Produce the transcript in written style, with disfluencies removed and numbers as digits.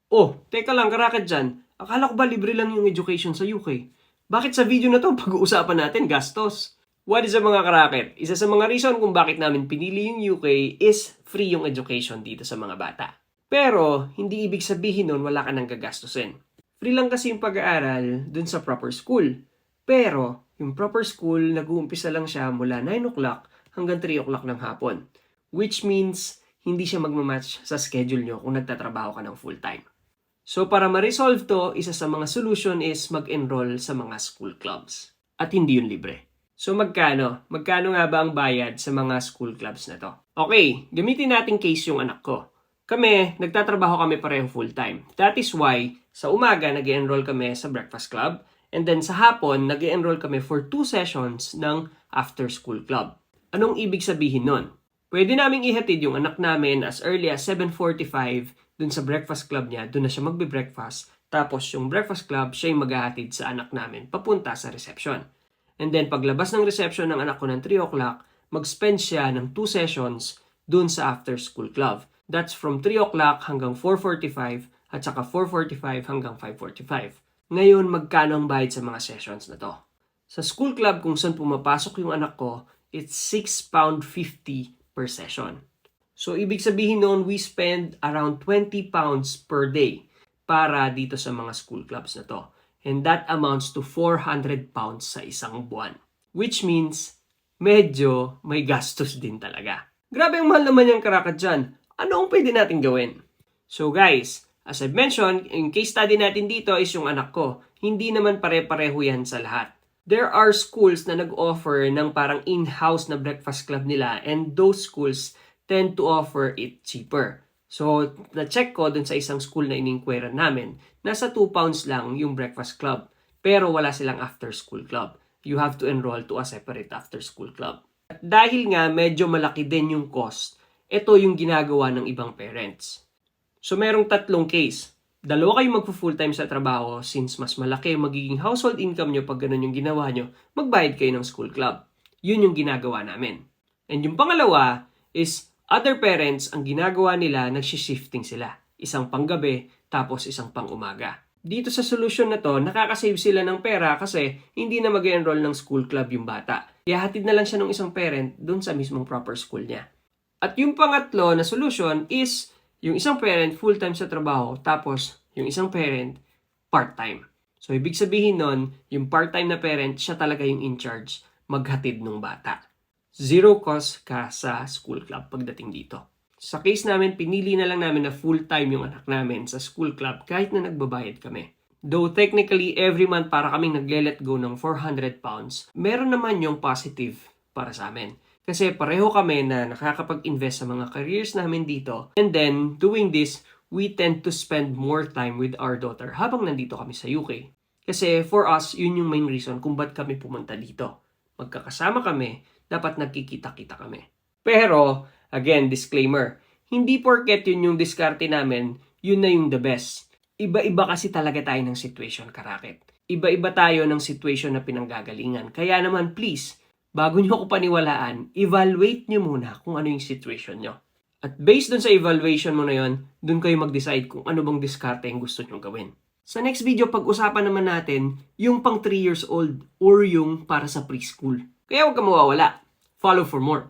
Oh, teka lang, karakad dyan. Akala ko ba libre lang yung education sa UK? Bakit sa video na to pag-uusapan natin gastos? What is mga karakit? Isa sa mga reason kung bakit namin pinili yung UK is free yung education dito sa mga bata. Pero, hindi ibig sabihin nun wala ka nang gagastusin. Free lang kasi yung pag-aaral dun sa proper school. Pero, yung proper school, nag-uumpisa lang siya mula 9 o'clock hanggang 3 o'clock ng hapon. Which means, hindi siya magmamatch sa schedule nyo kung nagtatrabaho ka ng full-time. So para ma-resolve to, isa sa mga solution is mag-enroll sa mga school clubs. At hindi yun libre. So magkano? Magkano nga ba ang bayad sa mga school clubs na to? Okay, gamitin natin case yung anak ko. Kami, nagtatrabaho kami pareho full-time. That is why, sa umaga nag-enroll kami sa breakfast club. And then sa hapon, nag-enroll kami for 2 sessions ng after-school club. Anong ibig sabihin nun? Pwede naming ihatid yung anak namin as early as 7:45 dun sa breakfast club niya, dun na siya magbe-breakfast. Tapos yung breakfast club, siya yung maghahatid sa anak namin papunta sa reception. And then paglabas ng reception ng anak ko ng 3 o'clock, mag-spend siya ng 2 sessions dun sa after-school club. That's from 3 o'clock hanggang 4:45 at saka 4:45 hanggang 5:45. Ngayon, magkano ang bayad sa mga sessions na to? Sa school club kung saan pumapasok yung anak ko, it's £6.50 per session. So, ibig sabihin noon, we spend around £20 per day para dito sa mga school clubs na to. And that amounts to £400 sa isang buwan. Which means, medyo may gastos din talaga. Grabe ang mahal naman yung karakad dyan. Ano ang pwede natin gawin? So guys, as I've mentioned, yung case study natin dito is yung anak ko. Hindi naman pare-pareho yan sa lahat. There are schools na nag-offer ng parang in-house na breakfast club nila and those schools tend to offer it cheaper. So, na-check ko dun sa isang school na in-inquire namin, nasa £2 lang yung breakfast club. Pero wala silang after-school club. You have to enroll to a separate after-school club. At dahil nga medyo malaki din yung cost, ito yung ginagawa ng ibang parents. So, merong 3 case. 2 kayo magpo-full-time sa trabaho since mas malaki magiging household income nyo pag ganun yung ginawa nyo, magbayad kayo ng school club. Yun yung ginagawa namin. And yung pangalawa is other parents, ang ginagawa nila, nagsishifting sila. Isang panggabi, tapos isang pang-umaga. Dito sa solution na to, nakakasave sila ng pera kasi hindi na mag-enroll ng school club yung bata. Kaya hatid na lang siya ng isang parent dun sa mismong proper school niya. At yung pangatlo na solution is yung isang parent full-time sa trabaho, tapos yung isang parent part-time. So, ibig sabihin nun, yung part-time na parent, siya talaga yung in-charge maghatid ng bata. Zero cost ka sa school club pagdating dito. Sa case namin, pinili na lang namin na full-time yung anak namin sa school club kahit na nagbabayad kami. Though technically, every month para kaming nagle-let go ng £400, meron naman yung positive para sa amin. Kasi pareho kami na nakakapag-invest sa mga careers namin dito. And then, doing this, we tend to spend more time with our daughter habang nandito kami sa UK. Kasi for us, yun yung main reason kung ba't kami pumunta dito. Magkakasama kami, dapat nagkikita-kita kami. Pero, again, disclaimer, hindi porket yun yung diskarte namin, yun na yung the best. Iba-iba kasi talaga tayo ng situation, karakit. Iba-iba tayo ng situation na pinanggagalingan. Kaya naman, please, bago nyo ako paniwalaan, evaluate nyo muna kung ano yung situation nyo. At based dun sa evaluation mo na yun, dun kayo mag-decide kung ano bang diskarte yung gusto nyo gawin. Sa next video, pag-usapan naman natin yung pang 3 years old or yung para sa preschool. Kaya huwag ka mawawala. Follow for more.